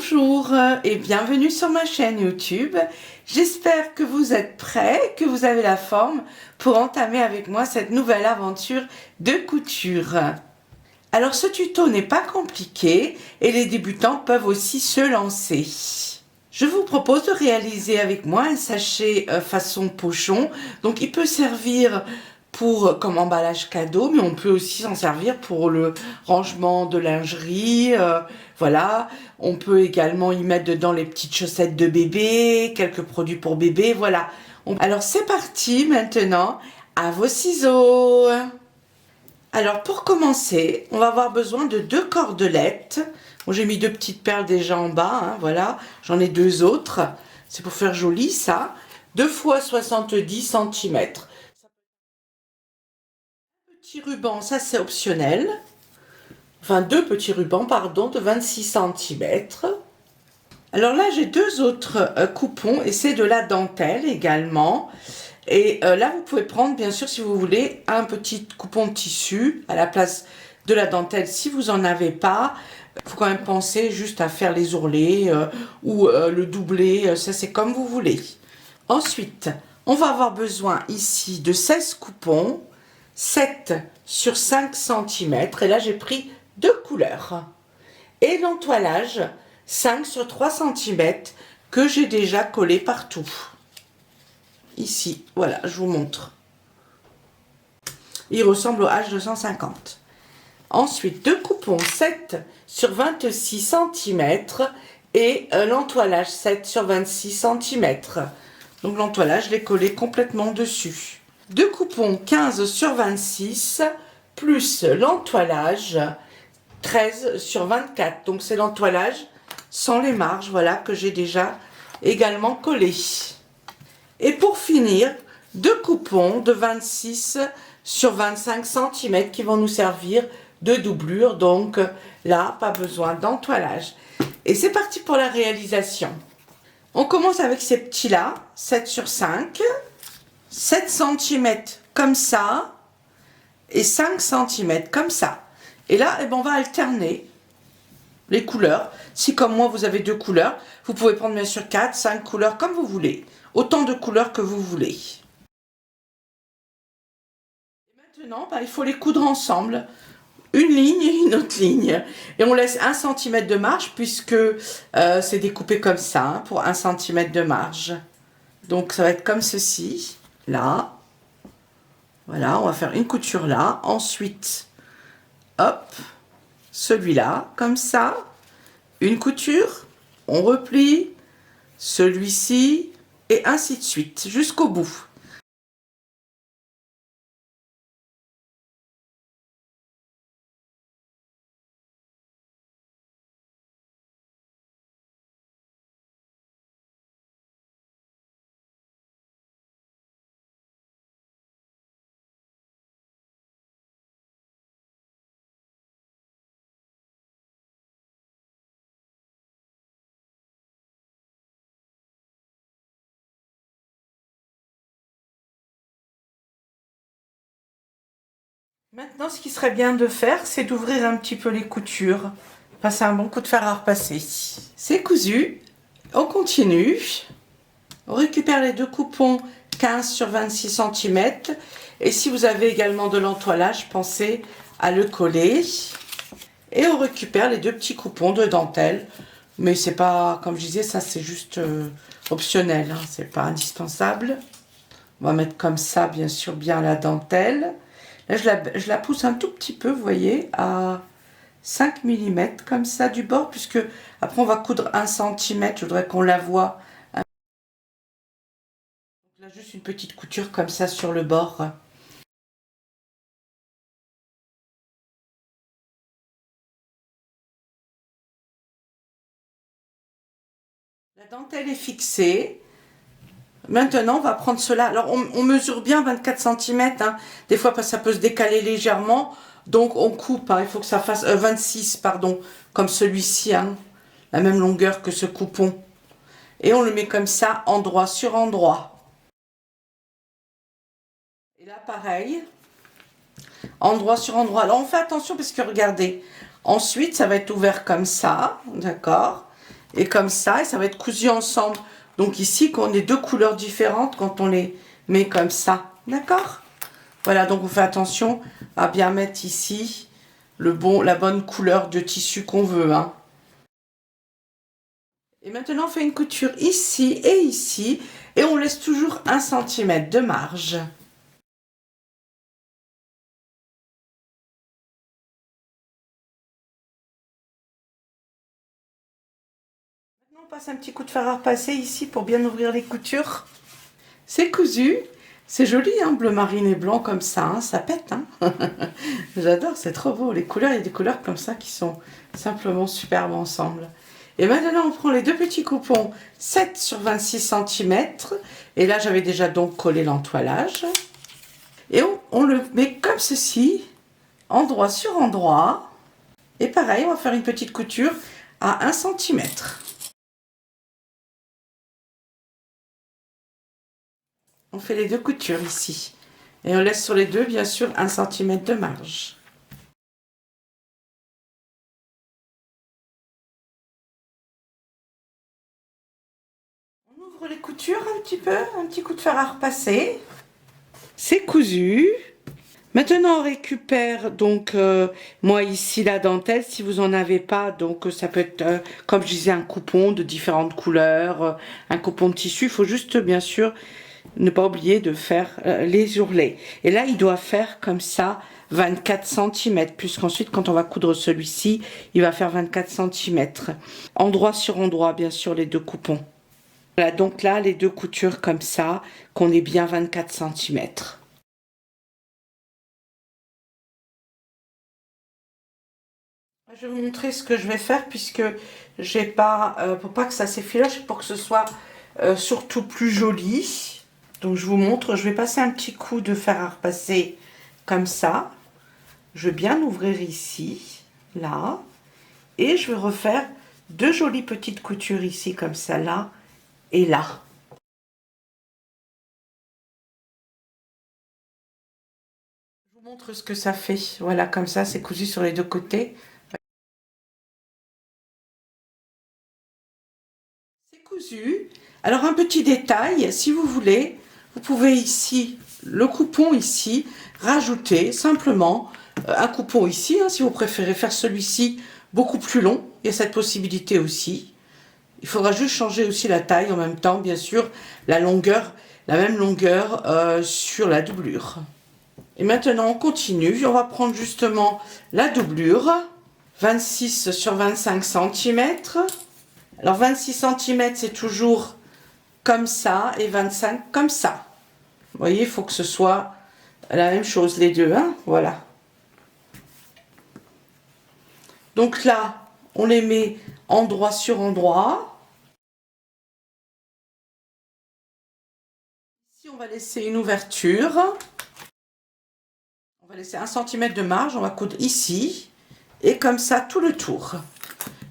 Bonjour et bienvenue sur ma chaîne YouTube. J'espère que vous êtes prêts, que vous avez la forme pour entamer avec moi cette nouvelle aventure de couture. Alors ce tuto n'est pas compliqué et les débutants peuvent aussi se lancer. Je vous propose de réaliser avec moi un sachet façon pochon. Donc il peut servir comme emballage cadeau, mais on peut aussi s'en servir pour le rangement de lingerie, voilà. On peut également y mettre dedans les petites chaussettes de bébé, quelques produits pour bébé, voilà. Alors c'est parti maintenant, à vos ciseaux. Alors pour commencer, on va avoir besoin de 2 cordelettes. Bon, j'ai mis 2 petites perles déjà en bas, hein, voilà. J'en ai 2 autres, c'est pour faire joli ça. 2 fois 70 cm. Petit ruban, ça c'est optionnel. Enfin 2 petits rubans, pardon, de 26 cm. Alors là j'ai 2 autres coupons et c'est de la dentelle également. Et là vous pouvez prendre bien sûr si vous voulez un petit coupon de tissu à la place de la dentelle si vous n'en avez pas. Il faut quand même penser juste à faire les ourlets ou le doubler, ça c'est comme vous voulez. Ensuite, on va avoir besoin ici de 16 coupons, 7 sur 5 cm, et là j'ai pris 2 couleurs. Et l'entoilage, 5 sur 3 cm, que j'ai déjà collé partout. Ici, voilà, je vous montre. Il ressemble au H250. Ensuite, 2 coupons 7 sur 26 cm et l'entoilage 7 sur 26 cm. Donc l'entoilage, je l'ai collé complètement dessus. 2 coupons 15 sur 26 plus l'entoilage 13 sur 24. Donc c'est l'entoilage sans les marges, voilà, que j'ai déjà également collé. Et pour finir, 2 coupons de 26 sur 25 cm qui vont nous servir de doublure. Donc là, pas besoin d'entoilage. Et c'est parti pour la réalisation. On commence avec ces petits-là, 7 sur 5, 7 cm comme ça, et 5 cm comme ça. Et là, eh ben, on va alterner les couleurs. Si comme moi, vous avez 2 couleurs, vous pouvez prendre bien sûr 4, 5 couleurs comme vous voulez. Autant de couleurs que vous voulez. Et maintenant, il faut les coudre ensemble. Une ligne et une autre ligne. Et on laisse 1 cm de marge puisque c'est découpé comme ça, hein, pour 1 cm de marge. Donc ça va être comme ceci, là. Voilà, on va faire une couture là. Ensuite, hop, celui-là, comme ça. Une couture, on replie, celui-ci, et ainsi de suite, jusqu'au bout. Maintenant, ce qui serait bien de faire, c'est d'ouvrir un petit peu les coutures. Passer un bon coup de fer à repasser. C'est cousu. On continue. On récupère les 2 coupons 15 sur 26 cm. Et si vous avez également de l'entoilage, pensez à le coller. Et on récupère les 2 petits coupons de dentelle. Mais c'est pas, comme je disais, ça c'est juste optionnel. Hein, c'est pas indispensable. On va mettre comme ça, bien sûr, bien la dentelle. Là, je la pousse un tout petit peu, vous voyez, à 5 mm, comme ça, du bord, puisque après, on va coudre 1 cm. Je voudrais qu'on la voie. Donc là, juste une petite couture comme ça sur le bord. La dentelle est fixée. Maintenant, on va prendre cela. Alors, on mesure bien 24 cm. Hein. Des fois, ça peut se décaler légèrement. Donc, on coupe. Hein. Il faut que ça fasse 26, pardon, comme celui-ci. Hein. La même longueur que ce coupon. Et on le met comme ça, endroit sur endroit. Et là, pareil. Endroit sur endroit. Alors, on fait attention parce que, regardez. Ensuite, ça va être ouvert comme ça. D'accord. Et comme ça, et ça va être cousu ensemble. Donc ici, qu'on ait deux couleurs différentes quand on les met comme ça. D'accord? Voilà, donc on fait attention à bien mettre ici la bonne couleur de tissu qu'on veut. Hein. Et maintenant, on fait une couture ici, et on laisse toujours 1 cm de marge. Maintenant, on passe un petit coup de fer à repasser ici pour bien ouvrir les coutures. C'est cousu. C'est joli, hein, bleu marine et blanc comme ça, hein, ça pète. Hein. J'adore, c'est trop beau. Les couleurs, il y a des couleurs comme ça qui sont simplement superbes ensemble. Et maintenant, on prend les deux petits coupons 7 sur 26 cm. Et là, j'avais déjà donc collé l'entoilage. Et on le met comme ceci, endroit sur endroit. Et pareil, on va faire une petite couture à 1 cm. On fait les deux coutures ici. Et on laisse sur les deux, bien sûr, 1 cm de marge. On ouvre les coutures un petit peu, un petit coup de fer à repasser. C'est cousu. Maintenant, on récupère donc, moi ici, la dentelle, si vous en avez pas, donc ça peut être, comme je disais, un coupon de différentes couleurs, un coupon de tissu. Il faut juste, bien sûr, ne pas oublier de faire les ourlets. Et là, il doit faire comme ça 24 cm, puisqu'ensuite, quand on va coudre celui-ci, il va faire 24 cm. Endroit sur endroit, bien sûr, les deux coupons. Voilà, donc là, les deux coutures comme ça, qu'on ait bien 24 cm. Je vais vous montrer ce que je vais faire puisque j'ai pas, pour pas que ça s'effiloche, pour que ce soit surtout plus joli. Donc je vous montre, je vais passer un petit coup de fer à repasser comme ça. Je vais bien ouvrir ici, là, et je vais refaire deux jolies petites coutures ici comme ça, là et là. Je vous montre ce que ça fait. Voilà, comme ça, c'est cousu sur les deux côtés. C'est cousu. Alors un petit détail, si vous voulez, vous pouvez ici, le coupon ici, rajouter simplement un coupon ici, hein, si vous préférez faire celui-ci beaucoup plus long, il y a cette possibilité aussi. Il faudra juste changer aussi la taille en même temps, bien sûr, la longueur, la même longueur sur la doublure. Et maintenant on continue, on va prendre justement la doublure, 26 sur 25 cm. Alors 26 cm c'est toujours comme ça et 25 comme ça. Vous voyez, il faut que ce soit la même chose les deux, hein, voilà. Donc là, on les met endroit sur endroit. Ici, on va laisser une ouverture. On va laisser 1 cm de marge, on va coudre ici et comme ça tout le tour.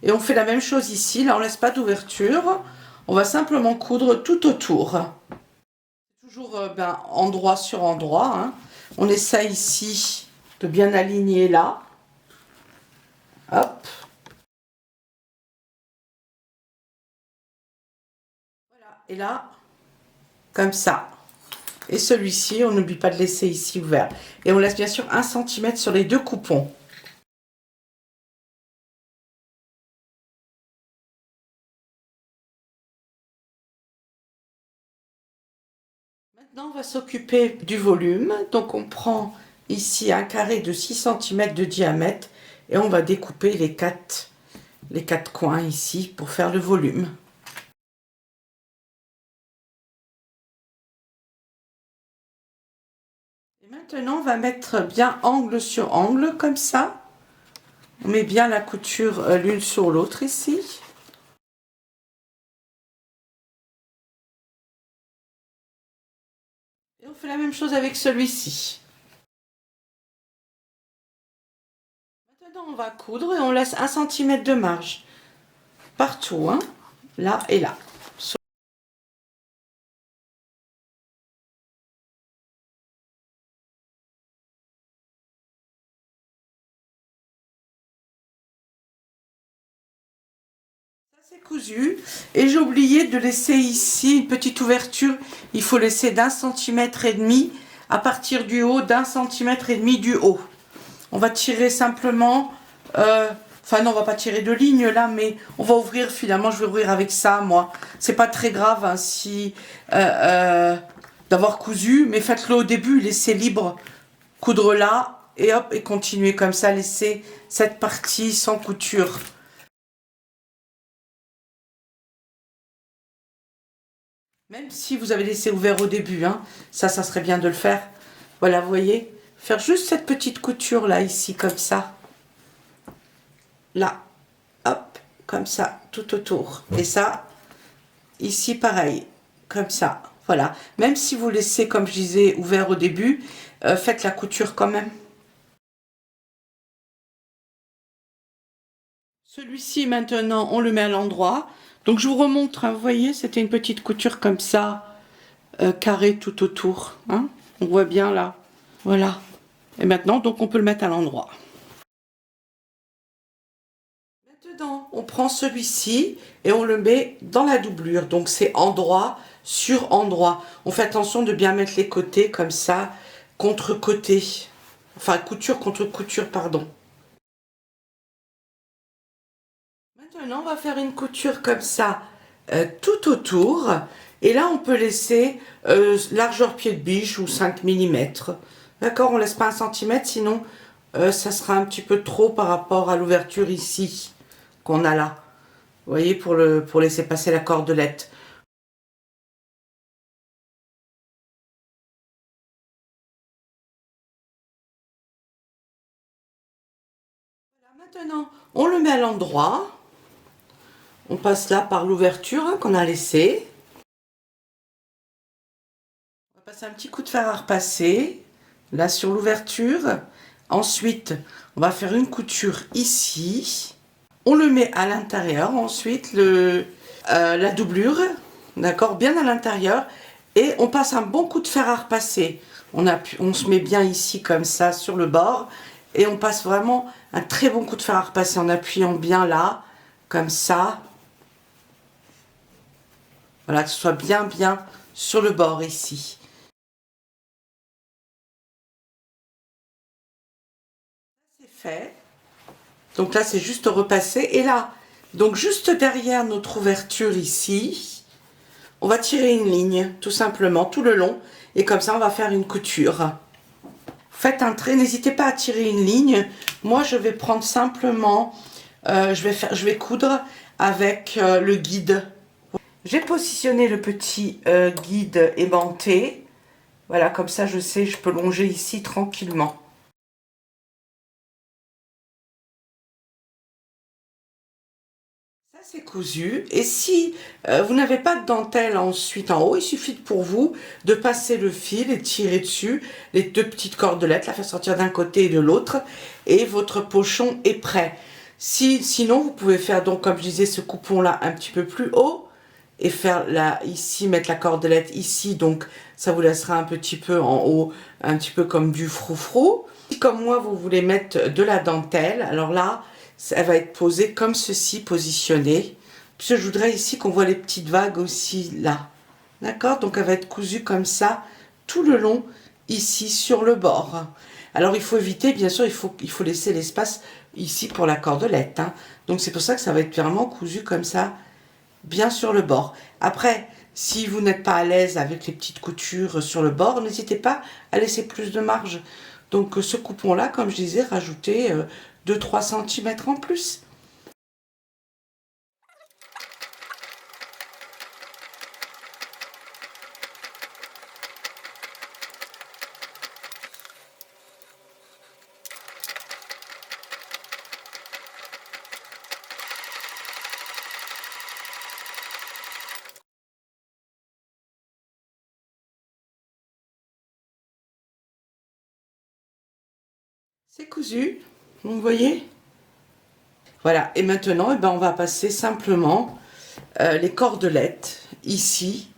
Et on fait la même chose ici, là on laisse pas d'ouverture. On va simplement coudre tout autour. Toujours endroit sur endroit. Hein. On essaye ici de bien aligner là. Hop. Voilà. Et là, comme ça. Et celui-ci, on n'oublie pas de laisser ici ouvert. Et on laisse bien sûr 1 cm sur les deux coupons. Maintenant, on va s'occuper du volume. Donc, on prend ici un carré de 6 cm de diamètre et on va découper les quatre coins ici pour faire le volume. Et maintenant, on va mettre bien angle sur angle comme ça. On met bien la couture l'une sur l'autre ici. Et on fait la même chose avec celui-ci. Maintenant, on va coudre et on laisse 1 cm de marge partout, hein, là et là. C'est cousu et j'ai oublié de laisser ici une petite ouverture. Il faut laisser d'1,5 cm à partir du haut, d'1,5 cm du haut. On va tirer simplement, enfin non, on va pas tirer de ligne là, mais on va ouvrir finalement. Je vais ouvrir avec ça, moi. C'est pas très grave hein, si d'avoir cousu, mais faites-le au début, laissez libre, coudre là et hop et continuez comme ça, laissez cette partie sans couture. Même si vous avez laissé ouvert au début, hein, ça serait bien de le faire. Voilà, vous voyez, faire juste cette petite couture là, ici, comme ça. Là, hop, comme ça, tout autour. Et ça, ici, pareil, comme ça. Voilà, même si vous laissez, comme je disais, ouvert au début, faites la couture quand même. Celui-ci, maintenant, on le met à l'endroit. Donc, je vous remontre, hein, vous voyez, c'était une petite couture comme ça. Carré tout autour, hein, on voit bien là, voilà. Et maintenant, donc on peut le mettre à l'endroit. Maintenant, on prend celui-ci et on le met dans la doublure. Donc c'est endroit sur endroit. On fait attention de bien mettre les côtés comme ça, contre côté. Enfin, couture contre couture, pardon. Maintenant, on va faire une couture comme ça, tout autour. Et là, on peut laisser largeur pied de biche ou 5 mm. D'accord, on laisse pas 1 cm, sinon ça sera un petit peu trop par rapport à l'ouverture ici qu'on a là. Vous voyez, pour laisser passer la cordelette. Voilà, maintenant, on le met à l'endroit. On passe là par l'ouverture hein, qu'on a laissée. On va passer un petit coup de fer à repasser, là sur l'ouverture. Ensuite, on va faire une couture ici. On le met à l'intérieur, ensuite la doublure, d'accord, bien à l'intérieur. Et on passe un bon coup de fer à repasser. On se met bien ici comme ça sur le bord. Et on passe vraiment un très bon coup de fer à repasser en appuyant bien là, comme ça. Voilà, que ce soit bien sur le bord ici. C'est fait. Donc là, c'est juste repasser. Et là, donc juste derrière notre ouverture ici, on va tirer une ligne, tout simplement, tout le long. Et comme ça, on va faire une couture. Faites un trait, n'hésitez pas à tirer une ligne. Moi, je vais prendre simplement, je vais coudre avec le guide. J'ai positionné le petit guide aimanté. Voilà, comme ça, je sais, je peux longer ici tranquillement. Ça, c'est cousu. Et si vous n'avez pas de dentelle ensuite en haut, il suffit pour vous de passer le fil et tirer dessus les deux petites cordelettes, la faire sortir d'un côté et de l'autre. Et votre pochon est prêt. Sinon, vous pouvez faire, donc, comme je disais, ce coupon-là un petit peu plus haut. Et faire là, ici, mettre la cordelette ici. Donc, ça vous laissera un petit peu en haut, un petit peu comme du froufrou. Si, comme moi, vous voulez mettre de la dentelle, alors là, elle va être posée comme ceci, positionnée. Puis je voudrais ici qu'on voit les petites vagues aussi là. D'accord? Donc elle va être cousue comme ça, tout le long, ici, sur le bord. Alors il faut éviter, bien sûr, il faut laisser l'espace ici pour la cordelette. Hein. Donc c'est pour ça que ça va être vraiment cousu comme ça, bien sur le bord. Après, si vous n'êtes pas à l'aise avec les petites coutures sur le bord, n'hésitez pas à laisser plus de marge. Donc ce coupon-là, comme je disais, rajoutez 2-3 cm en plus. C'est cousu, vous voyez? Voilà, et maintenant, eh ben, on va passer simplement les cordelettes ici.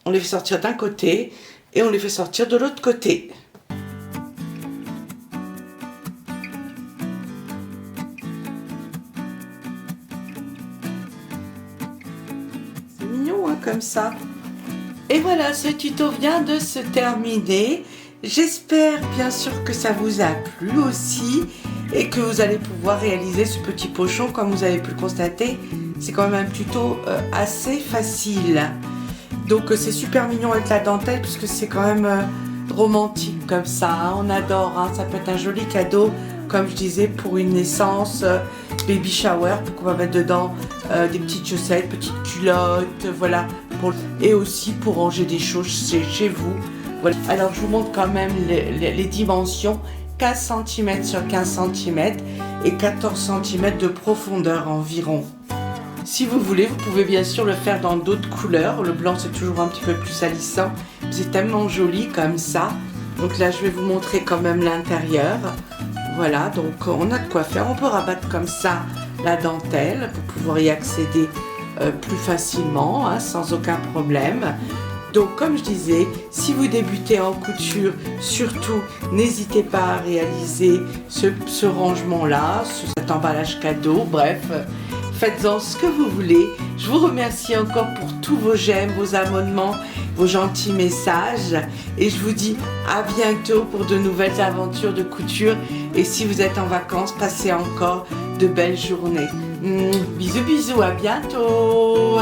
On les fait sortir d'un côté et on les fait sortir de l'autre côté. comme ça. Et voilà, ce tuto vient de se terminer. J'espère bien sûr que ça vous a plu aussi et que vous allez pouvoir réaliser ce petit pochon comme vous avez pu le constater. C'est quand même un tuto assez facile. Donc c'est super mignon avec la dentelle puisque c'est quand même romantique comme ça. Hein. On adore, hein. Ça peut être un joli cadeau comme je disais pour une naissance, baby shower, pour qu'on va mettre dedans des petites chaussettes, petites culottes, voilà. Et aussi pour ranger des choses chez vous. Voilà. Alors je vous montre quand même les dimensions, 15 cm sur 15 cm et 14 cm de profondeur environ. Si vous voulez, vous pouvez bien sûr le faire dans d'autres couleurs. Le blanc c'est toujours un petit peu plus salissant. C'est tellement joli comme ça. Donc là je vais vous montrer quand même l'intérieur. Voilà, donc on a de quoi faire. On peut rabattre comme ça la dentelle pour pouvoir y accéder plus facilement, hein, sans aucun problème. Donc comme je disais, si vous débutez en couture, surtout n'hésitez pas à réaliser ce rangement-là, cet emballage cadeau, bref, faites-en ce que vous voulez. Je vous remercie encore pour tous vos j'aime, vos abonnements, vos gentils messages et je vous dis à bientôt pour de nouvelles aventures de couture et si vous êtes en vacances, passez encore de belles journées. Bisous bisous, à bientôt.